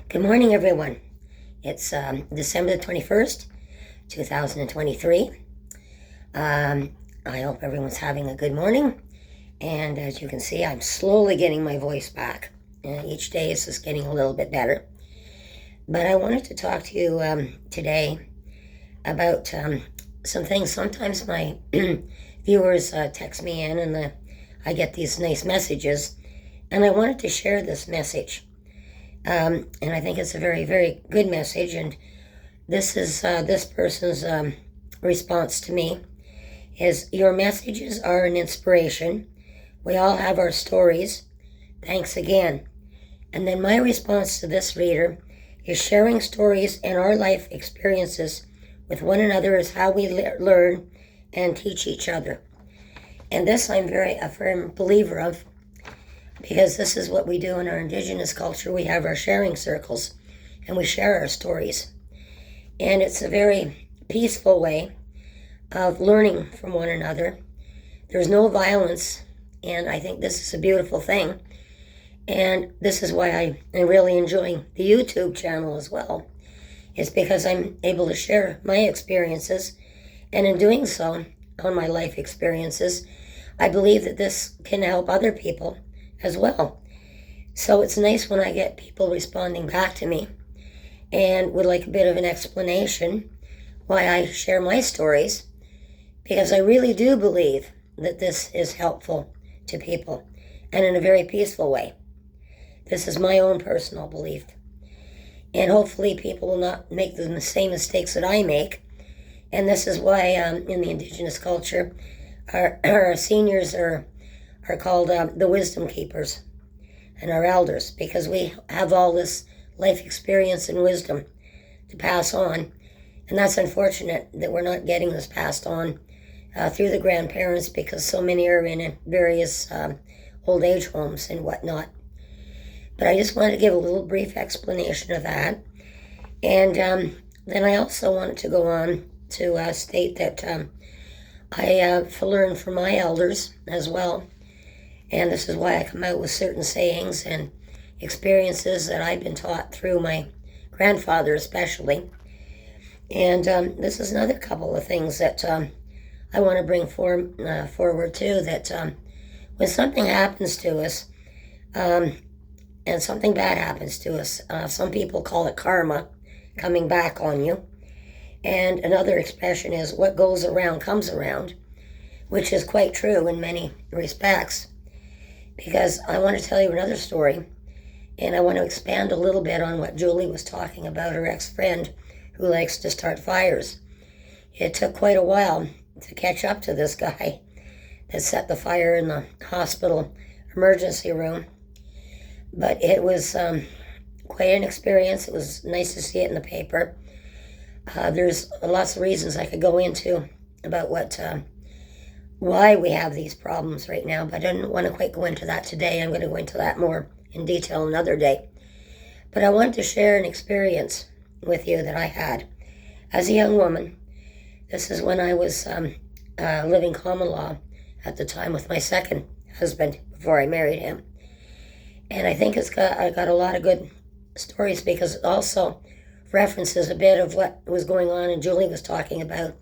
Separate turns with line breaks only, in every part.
Good morning, everyone. It's December the 21st, 2023. I hope everyone's having a good morning. And as you can see, I'm slowly getting my voice back. Each day is just getting a little bit better. But I wanted to talk to you today about some things. Sometimes my viewers text me in and I get these nice messages. And I wanted to share this message. And I think it's a very, very good message. And this is this person's response to me is, your messages are an inspiration. We all have our stories. Thanks again. And then my response to this reader is, sharing stories and our life experiences with one another is how we learn and teach each other. And this I'm a firm believer of, because this is what we do in our Indigenous culture. We have our sharing circles and we share our stories. And it's a very peaceful way of learning from one another. There's no violence, and I think this is a beautiful thing. And this is why I'm really enjoying the YouTube channel as well. It's because I'm able to share my experiences, and in doing so, on my life experiences, I believe that this can help other people as well. So it's nice when I get people responding back to me and would like a bit of an explanation why I share my stories, because I really do believe that this is helpful to people, and in a very peaceful way. This is my own personal belief. And hopefully people will not make the same mistakes that I make. And this is why in the Indigenous culture, our seniors are called the wisdom keepers, and our elders, because we have all this life experience and wisdom to pass on. And that's unfortunate that we're not getting this passed on through the grandparents, because so many are in various old age homes and whatnot. But I just wanted to give a little brief explanation of that. And then I also wanted to go on to state that I have learned from my elders as well. And this is why I come out with certain sayings and experiences that I've been taught through my grandfather especially. And this is another couple of things that I want to bring forward too, that when something happens to us, and something bad happens to us, some people call it karma coming back on you. And another expression is, what goes around comes around, which is quite true in many respects. Because I want to tell you another story, and I want to expand a little bit on what Julie was talking about, her ex-friend who likes to start fires. It took quite a while to catch up to this guy that set the fire in the hospital emergency room. But it was quite an experience. It was nice to see it in the paper. There's lots of reasons I could go into about why we have these problems right now, but I didn't want to quite go into that today. I'm going to go into that more in detail another day. But I wanted to share an experience with you that I had as a young woman. This is when I was living common law at the time with my second husband before I married him. And I think I got a lot of good stories, because it also references a bit of what was going on and Julie was talking about,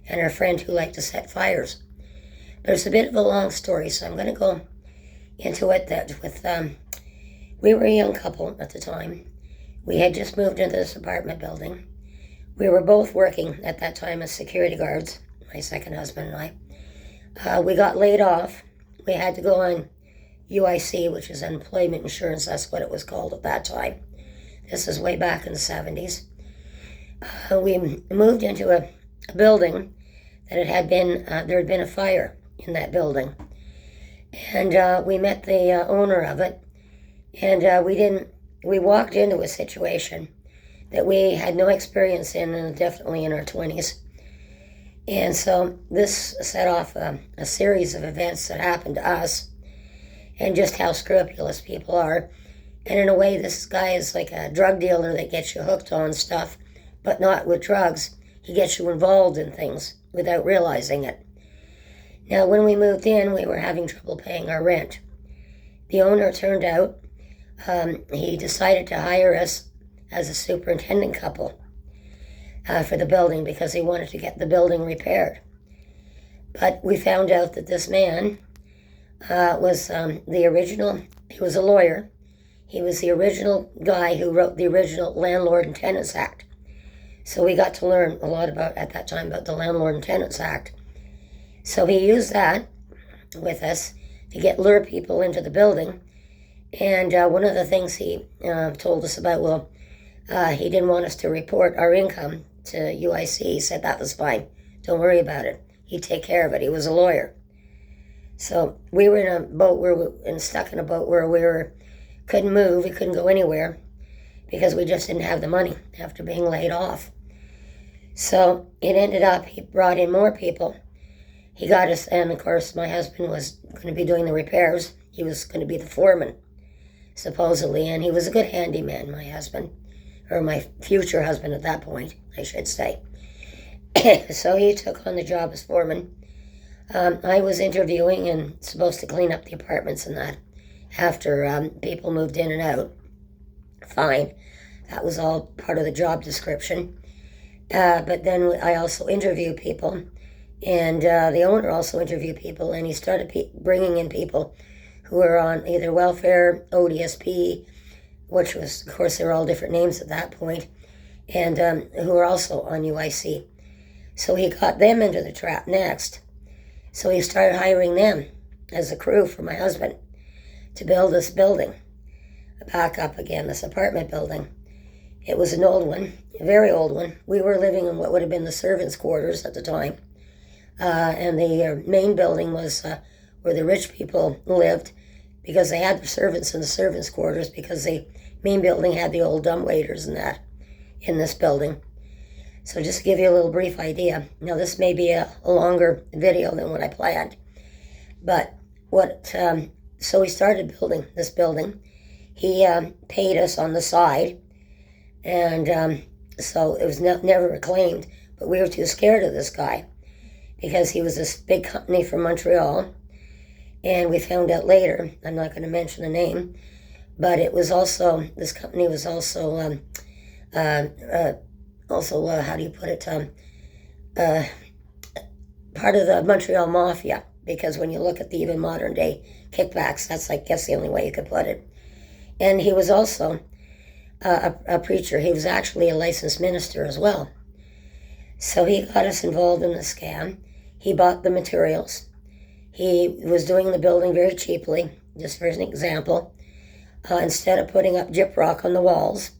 and her friend who liked to set fires. But it's a bit of a long story, so I'm going to go into it. We were a young couple at the time. We had just moved into this apartment building. We were both working at that time as security guards, my second husband and I. We got laid off. We had to go on UIC, which is unemployment insurance. That's what it was called at that time. This is way back in the 70s. We moved into a building that there had been a fire in that building. And we met the owner of it, and we walked into a situation that we had no experience in, and definitely in our 20s. And so this set off a series of events that happened to us, and just how scrupulous people are. And in a way, this guy is like a drug dealer that gets you hooked on stuff, but not with drugs. He gets you involved in things without realizing it. Now, when we moved in, we were having trouble paying our rent. The owner turned out, he decided to hire us as a superintendent couple for the building because he wanted to get the building repaired. But we found out that this man was the original, he was a lawyer. He was the original guy who wrote the original Landlord and Tenants Act. So we got to learn a lot about, at that time, about the Landlord and Tenants Act. So he used that with us to lure people into the building. And one of the things he told us about, he didn't want us to report our income to UIC. He said that was fine. Don't worry about it. He'd take care of it. He was a lawyer. So we were in a boat stuck in a boat where we couldn't move. We couldn't go anywhere because we just didn't have the money after being laid off. So it ended up, he brought in more people. He got us, and of course my husband was going to be doing the repairs. He was going to be the foreman, supposedly, and he was a good handyman, my husband, or my future husband at that point, I should say. So he took on the job as foreman. I was interviewing and supposed to clean up the apartments and that after people moved in and out. Fine. That was all part of the job description. But then I also interviewed people, and the owner also interviewed people, and he started bringing in people who were on either welfare, ODSP, which was, of course, they were all different names at that point, and who were also on UIC. So he got them into the trap next. So he started hiring them as a crew for my husband to build this building, back up again, this apartment building. It was an old one, a very old one. We were living in what would have been the servants' quarters at the time. And the main building was where the rich people lived because they had the servants in the servants' quarters because the main building had the old dumbwaiters and that in this building. So just to give you a little brief idea. Now this may be a longer video than what I planned. But so we started building this building. He paid us on the side. And so it was never reclaimed, but we were too scared of this guy because he was this big company from Montreal. And we found out later, I'm not going to mention the name, but it was also, this company was also, how do you put it, part of the Montreal Mafia, because when you look at the even modern day kickbacks, that's, I guess, the only way you could put it. And he was also a preacher. He was actually a licensed minister as well. So he got us involved in the scam. He bought the materials. He was doing the building very cheaply, just for an example. Instead of putting up gyprock on the walls,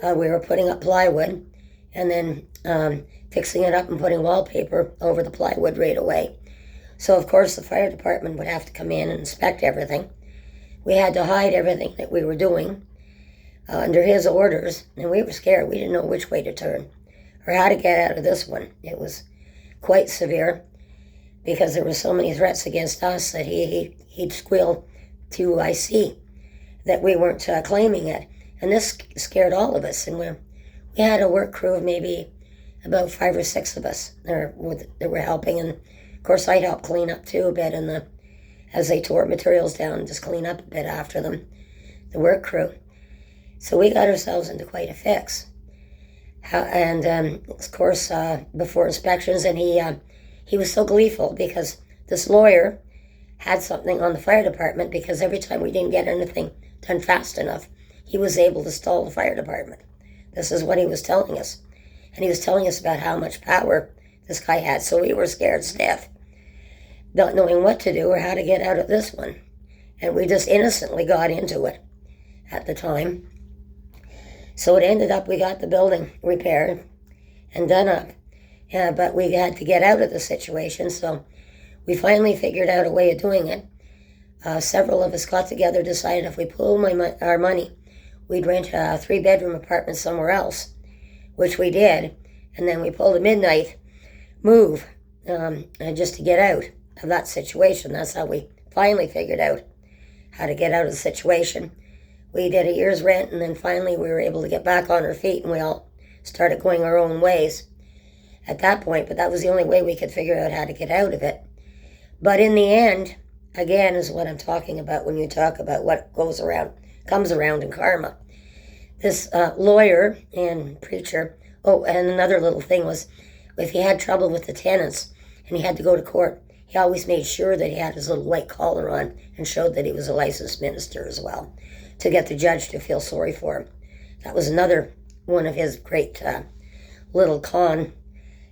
we were putting up plywood and then fixing it up and putting wallpaper over the plywood right away. So, of course, the fire department would have to come in and inspect everything. We had to hide everything that we were doing under his orders, and we were scared. We didn't know which way to turn or how to get out of this one. It was quite severe because there were so many threats against us that he'd squeal to IC that we weren't claiming it. And this scared all of us, and we had a work crew of maybe about 5 or 6 of us that were helping, and of course I'd help clean up too a bit as they tore materials down, just clean up a bit after them, the work crew. So we got ourselves into quite a fix. Of course, before inspections, and he was so gleeful because this lawyer had something on the fire department because every time we didn't get anything done fast enough, he was able to stall the fire department. This is what he was telling us. And he was telling us about how much power this guy had, so we were scared stiff, not knowing what to do or how to get out of this one. And we just innocently got into it at the time. So it ended up we got the building repaired and done up. But we had to get out of the situation, so we finally figured out a way of doing it. Several of us got together, decided if we pooled our money, we'd rent a 3-bedroom apartment somewhere else, which we did. And then we pulled a midnight move just to get out of that situation. That's how we finally figured out how to get out of the situation. We did a year's rent, and then finally we were able to get back on our feet, and we all started going our own ways at that point. But that was the only way we could figure out how to get out of it. But in the end, again, is what I'm talking about when you talk about what goes around, comes around in karma. This lawyer and preacher, oh, and another little thing was, if he had trouble with the tenants and he had to go to court, he always made sure that he had his little white collar on and showed that he was a licensed minister as well, to get the judge to feel sorry for him. That was another one of his great little con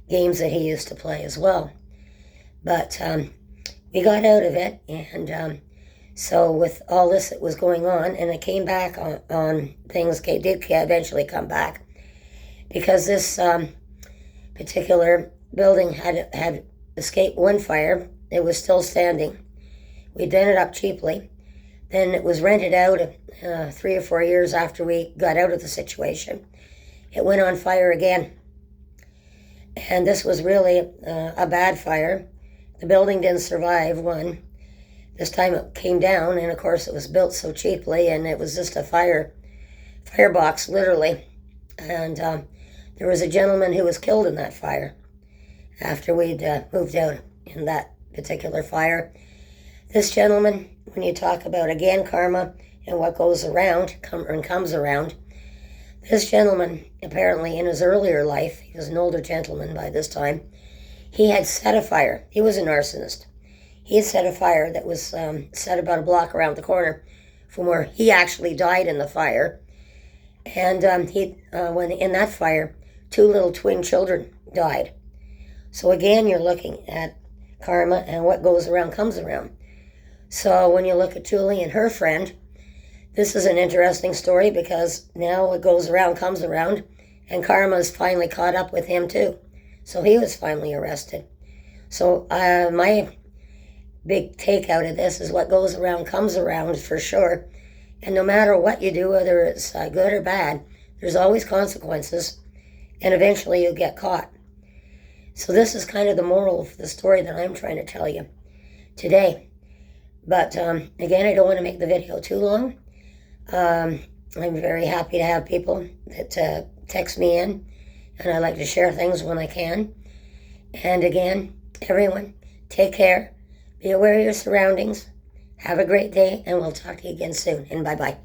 games that he used to play as well. But we got out of it, and so with all this that was going on, and it came back on things, did eventually come back, because this particular building had escaped one fire. It was still standing. We done it up cheaply. Then it was rented out 3 or 4 years after we got out of the situation. It went on fire again. And this was really a bad fire. The building didn't survive, one. This time it came down, and of course it was built so cheaply, and it was just a firebox, literally. And there was a gentleman who was killed in that fire after we'd moved out in that particular fire. This gentleman, when you talk about, again, karma and what goes around and comes around, this gentleman, apparently in his earlier life, he was an older gentleman by this time, he had set a fire. He was an arsonist. He had set a fire that was set about a block around the corner from where he actually died in the fire. And when in that fire, 2 little twin children died. So again, you're looking at karma and what goes around comes around. So when you look at Julie and her friend, this is an interesting story, because now what goes around comes around, and karma's finally caught up with him too. So he was finally arrested. So my big take out of this is what goes around comes around, for sure. And no matter what you do, whether it's good or bad, there's always consequences, and eventually you'll get caught. So this is kind of the moral of the story that I'm trying to tell you today. But again, I don't want to make the video too long. I'm very happy to have people that text me in, and I like to share things when I can. And again, everyone, take care. Be aware of your surroundings. Have a great day, and we'll talk to you again soon. And bye-bye.